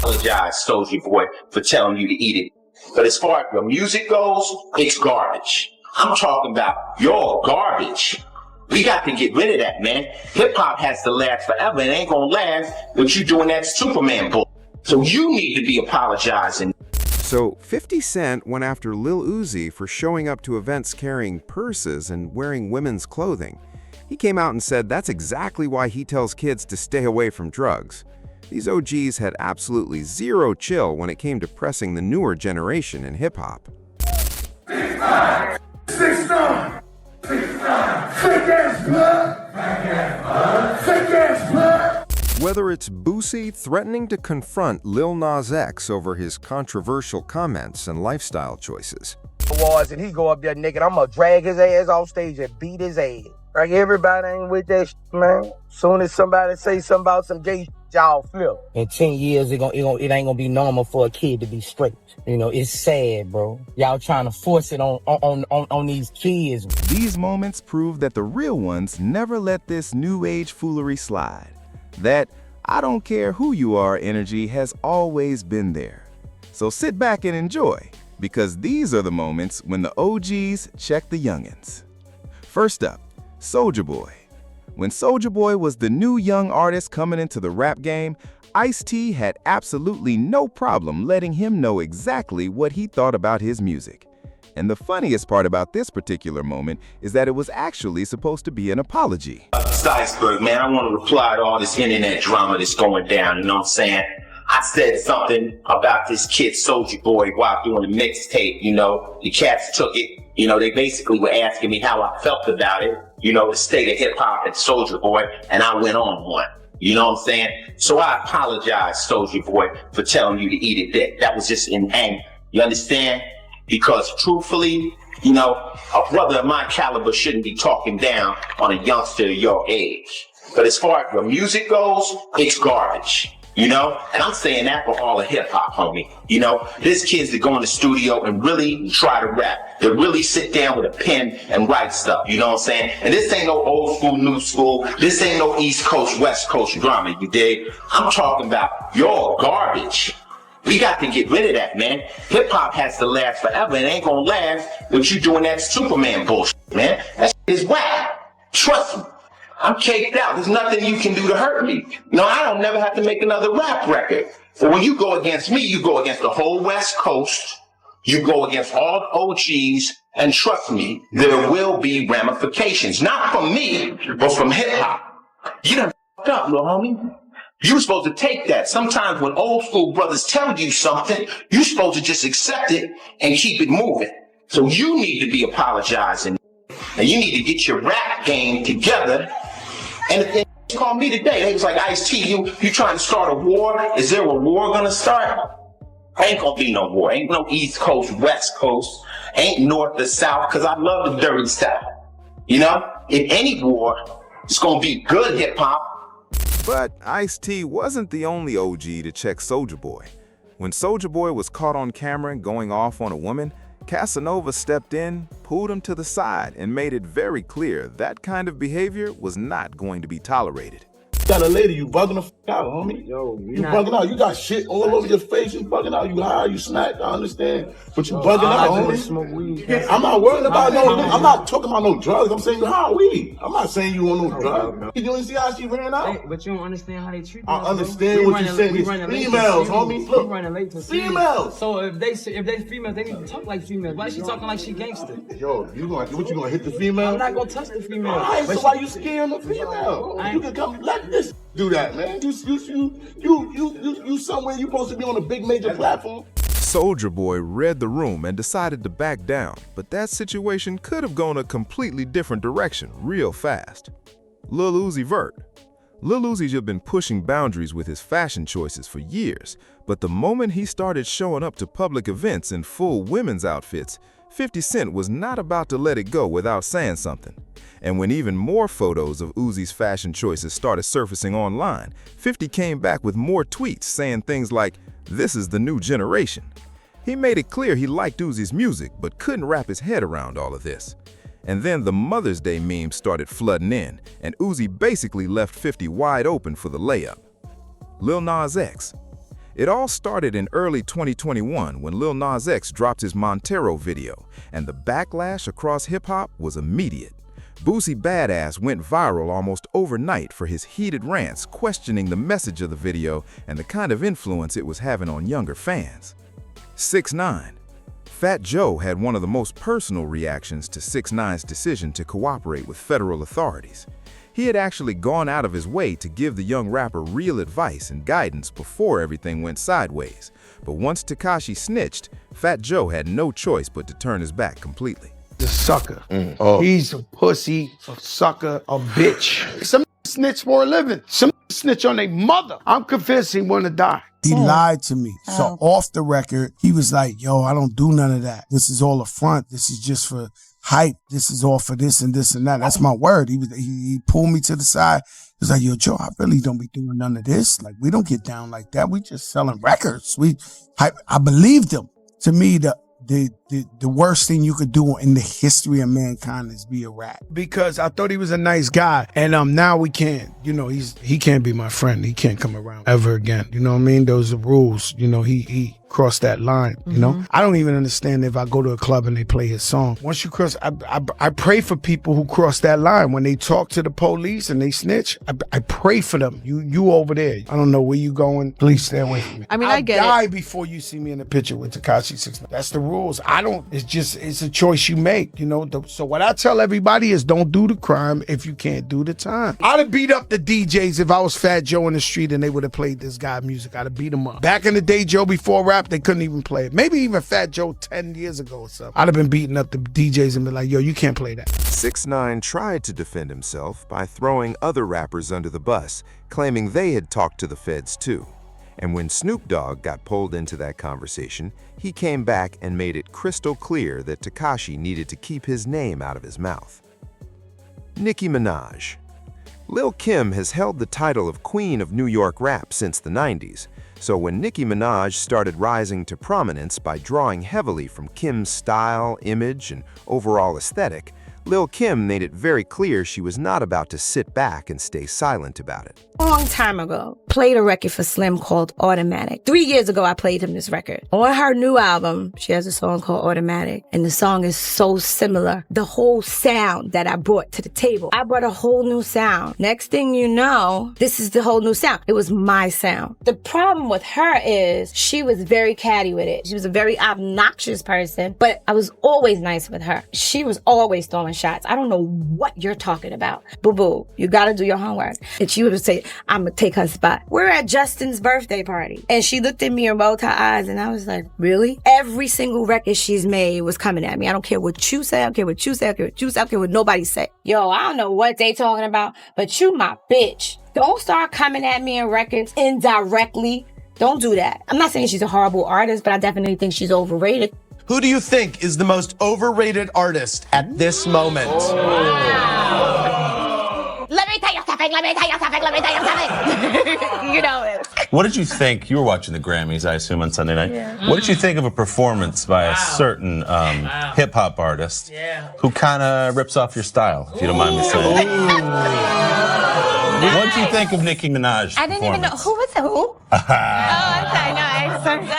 apologize, Soldier Boy, for telling you to eat it. But as far as the music goes, it's garbage. I'm talking about your garbage. We got to get rid of that, man. Hip-hop has to last forever. It ain't gonna last with you doing that Superman bull. So you need to be apologizing. So 50 Cent went after Lil Uzi for showing up to events carrying purses and wearing women's clothing. He came out and said that's exactly why he tells kids to stay away from drugs. These OGs had absolutely zero chill when it came to pressing the newer generation in hip-hop. 6'9", 6'9", 6'9", fake ass blood, fake ass blood. Whether it's Boosie threatening to confront Lil Nas X over his controversial comments and lifestyle choices. Awards and he go up there naked, I'm gonna drag his ass off stage and beat his ass. Like everybody ain't with that shit, man. Soon as somebody say something about some gay shit, y'all flip. In 10 years, it ain't gonna be normal for a kid to be straight. You know, it's sad, bro. Y'all trying to force it on these kids. These moments prove that the real ones never let this new age foolery slide. That I don't care who you are energy has always been there. So sit back and enjoy, because these are the moments when the OGs check the youngins. First up, Soulja Boy. When Soulja Boy was the new young artist coming into the rap game, Ice-T had absolutely no problem letting him know exactly what he thought about his music. And the funniest part about this particular moment is that it was actually supposed to be an apology. Iceberg, man, I want to reply to all this internet drama that's going down, you know what I'm saying? I said something about this kid Soulja Boy while doing the mixtape, you know. The cats took it, you know, they basically were asking me how I felt about it, you know, the state of hip-hop and Soulja Boy, and I went on one. You know what I'm saying? So I apologize, Soulja Boy, for telling you to eat it. That was just in anger. You understand? Because truthfully, you know, a brother of my caliber shouldn't be talking down on a youngster of your age. But as far as the music goes, it's garbage. You know, and I'm saying that for all of hip hop, homie. You know, there's kids that go in the studio and really try to rap. They really sit down with a pen and write stuff. You know what I'm saying? And this ain't no old school, new school. This ain't no East Coast, West Coast drama, you dig? I'm talking about your garbage. We got to get rid of that, man. Hip hop has to last forever. It ain't gonna last with you doing that Superman bullshit, man. That shit is whack. Trust me. I'm caked out. There's nothing you can do to hurt me. No, I don't never have to make another rap record. But when you go against me, you go against the whole West Coast. You go against all the OGs. And trust me, there will be ramifications. Not from me, but from hip hop. You done f***ed up, little homie. You're supposed to take that. Sometimes when old school brothers tell you something, you're supposed to just accept it and keep it moving. So you need to be apologizing. And you need to get your rap game together. And if they called me today, they was like, Ice-T, you trying to start a war? Is there a war gonna start? Ain't gonna be no war. Ain't no East Coast, West Coast. Ain't North or South, because I love the dirty South. You know? In any war, it's gonna be good hip-hop. But Ice-T wasn't the only OG to check Soulja Boy. When Soulja Boy was caught on camera going off on a woman, Casanova stepped in, pulled him to the side, and made it very clear that kind of behavior was not going to be tolerated. You got a lady, you bugging the f out, homie. Yo, you bugging out. You got shit all over your face. You bugging out. You high, you snack. I understand. But you bugging out, homie. Smoke weed. I'm not worried about no. I'm not talking about no drugs. I'm saying you high weed. I'm not saying you on no drugs. You didn't see how she ran out? Hey, but you don't understand how they treat me. I understand what you're saying. It's females, homie. Look, running late to females. So if they females, they need to talk like females. Why is she talking like she gangster? Yo, what you gonna hit the female? I'm not gonna touch the female. All right, so why you scaring the female? You can come let this do that, man. You somewhere you supposed to be on a big major platform. Soulja Boy read the room and decided to back down, but that situation could have gone a completely different direction real fast. Lil Uzi Vert. Lil Uzi's have been pushing boundaries with his fashion choices for years, but the moment he started showing up to public events in full women's outfits, 50 Cent was not about to let it go without saying something. And when even more photos of Uzi's fashion choices started surfacing online, 50 came back with more tweets saying things like, "This is the new generation." He made it clear he liked Uzi's music, but couldn't wrap his head around all of this. And then the Mother's Day memes started flooding in, and Uzi basically left 50 wide open for the layup. Lil Nas X. It all started in early 2021 when Lil Nas X dropped his Montero video, and the backlash across hip-hop was immediate. Boosie Badass went viral almost overnight for his heated rants questioning the message of the video and the kind of influence it was having on younger fans. 6ix9ine. Fat Joe had one of the most personal reactions to 6ix9ine's decision to cooperate with federal authorities. He had actually gone out of his way to give the young rapper real advice and guidance before everything went sideways. But once Tekashi snitched, Fat Joe had no choice but to turn his back completely. The sucker. He's a pussy, a sucker, a bitch. Some snitch for a living. Some snitch on their mother. I'm convinced he wanna die. He lied to me. So off the record, he was like, yo, I don't do none of that. This is all a front. This is just for hype. This is all for this and this and that. That's my word. He pulled me to the side. He was like, yo, Joe, I really don't be doing none of this. Like, we don't get down like that. We just selling records. I believed him. To me, the worst thing you could do in the history of mankind is be a rat. Because I thought he was a nice guy. And now we can't. You know, he can't be my friend. He can't come around ever again. You know what I mean? Those are rules. You know, he crossed that line, you know? I don't even understand if I go to a club and they play his song. Once you cross, I pray for people who cross that line. When they talk to the police and they snitch, I pray for them. You over there. I don't know where you going. Please stay away from me. I mean, I get die it. before you see me in a picture with Tekashi 6ix9ine. That's the rules. It's a choice you make, you know? So what I tell everybody is don't do the crime if you can't do the time. I'd have beat up the DJs if I was Fat Joe in the street and they would have played this guy music. I'd have beat him up. Back in the day, Joe, before rap, they couldn't even play it. Maybe even Fat Joe 10 years ago or something. I'd have been beating up the DJs and been like, yo, you can't play that. 6ix9ine tried to defend himself by throwing other rappers under the bus, claiming they had talked to the feds too. And when Snoop Dogg got pulled into that conversation, he came back and made it crystal clear that Tekashi needed to keep his name out of his mouth. Nicki Minaj. Lil' Kim has held the title of Queen of New York rap since the 90s, so when Nicki Minaj started rising to prominence by drawing heavily from Kim's style, image, and overall aesthetic, Lil' Kim made it very clear she was not about to sit back and stay silent about it. A long time ago, played a record for Slim called Automatic. 3 years ago, I played him this record. On her new album, she has a song called Automatic, and the song is so similar. The whole sound that I brought to the table, I brought a whole new sound. Next thing you know, this is the whole new sound. It was my sound. The problem with her is she was very catty with it. She was a very obnoxious person, but I was always nice with her. She was always throwing shots. I don't know what you're talking about. Boo-boo, you gotta do your homework. And she would say, I'm gonna take her spot. We're at Justin's birthday party. And she looked at me and rolled her eyes and I was like, really? Every single record she's made was coming at me. I don't care what you say, I don't care what you say, I don't care what you say, I don't care what nobody say. Yo, I don't know what they talking about, but you my bitch. Don't start coming at me in records indirectly. Don't do that. I'm not saying she's a horrible artist, but I definitely think she's overrated. Who do you think is the most overrated artist at this moment? Let me tell you something, let me tell you something, let me tell you something. You know it. What did you think? You were watching the Grammys, I assume, on Sunday night. Yeah. What did you think of a performance by a certain hip-hop artist who kind of rips off your style, if you don't mind me saying? What did you think of Nicki Minaj? I didn't even know. Who was it? Who? I know.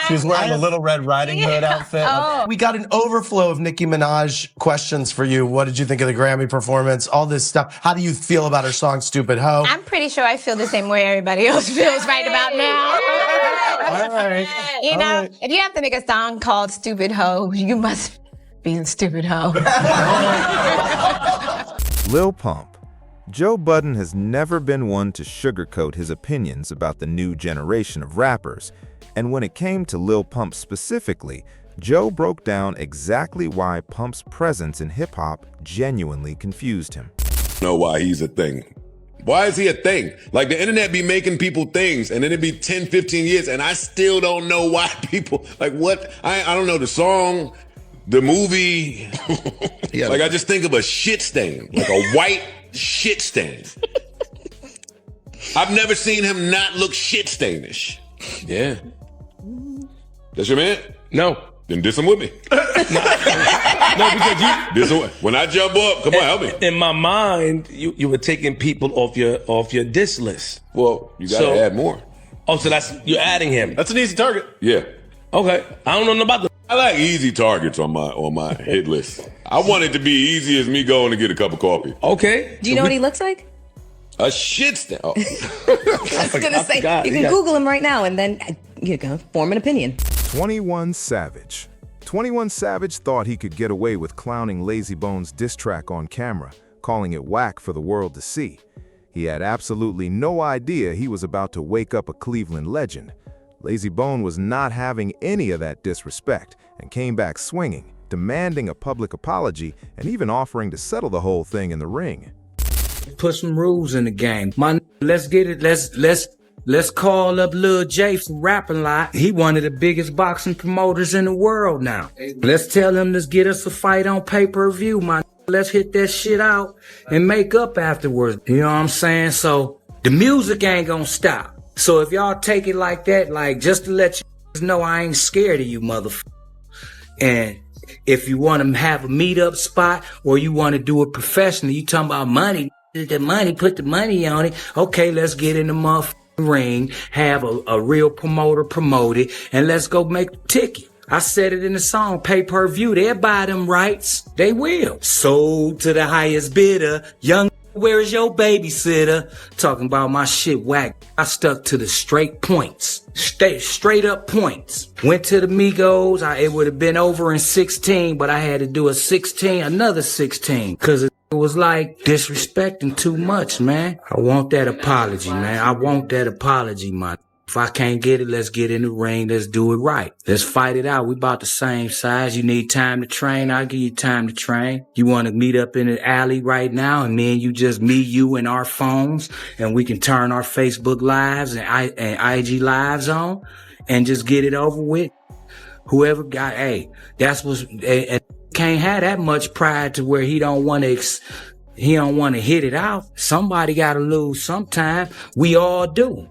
She was wearing a Little Red Riding Hood outfit. Oh. We got an overflow of Nicki Minaj questions for you. What did you think of the Grammy performance? All this stuff. How do you feel about her song, Stupid Ho? I'm pretty sure I feel the same way everybody else feels right about now. All right. You know, if you have to make a song called Stupid Ho, you must be a stupid ho. Lil Pump. Joe Budden has never been one to sugarcoat his opinions about the new generation of rappers, and when it came to Lil Pump specifically, Joe broke down exactly why Pump's presence in hip-hop genuinely confused him. Know why he's a thing. Why is he a thing? Like, the internet be making people things, and then it'd be 10, 15 years, and I still don't know why people, like, what? I don't know the song, the movie. Like, I just think of a shit stain, like a white shit stain. I've never seen him not look shit stainish. Yeah. That's your man? No. Then diss him with me. No, because you. Diss him. When I jump up, come on, help me. In my mind, you were taking people off your diss list. Well, you gotta add more. Oh, so you're adding him. That's an easy target. Yeah. Okay. I don't know nothing about I like easy targets on my hit list. I want it to be easy as me going to get a cup of coffee. Okay. Do you know what he looks like? A shit stand. Oh. I was gonna say, you can Google him right now and then you can form an opinion. 21 Savage. 21 Savage thought he could get away with clowning Lazy Bone's diss track on camera, calling it whack for the world to see. He had absolutely no idea he was about to wake up a Cleveland legend. Lazy Bone was not having any of that disrespect and came back swinging, demanding a public apology and even offering to settle the whole thing in the ring. Put some rules in the game. Let's get it. Let's call up Lil J from Rapping Lot. He one of the biggest boxing promoters in the world now. Let's tell him let's get us a fight on pay-per-view, Let's hit that shit out and make up afterwards. You know what I'm saying? So the music ain't gonna stop. So if y'all take it like that, like just to let you know I ain't scared of you, motherfucker. And if you want to have a meetup spot or you want to do it professionally, you talking about money, put the money on it. Okay, let's get in the motherfucking ring, have a real promoter promote it, and let's go make the ticket. I said it in the song, pay-per-view, they'll buy them rights. They will. Sold to the highest bidder. Young, where is your babysitter? Talking about my shit whack. I stuck to the straight points. Straight up points. Went to the Migos. It would have been over in 16, but I had to do another 16. Cause it was like disrespecting too much, man. I want that apology, man. I want that apology, man. If I can't get it, let's get in the ring. Let's do it right. Let's fight it out. We about the same size. You need time to train. I'll give you time to train. You want to meet up in the alley right now and then you and our phones and we can turn our Facebook lives and IG lives on and just get it over with. Whoever got, that's what's, and can't have that much pride to where he don't want to hit it out. Somebody got to lose sometime. We all do.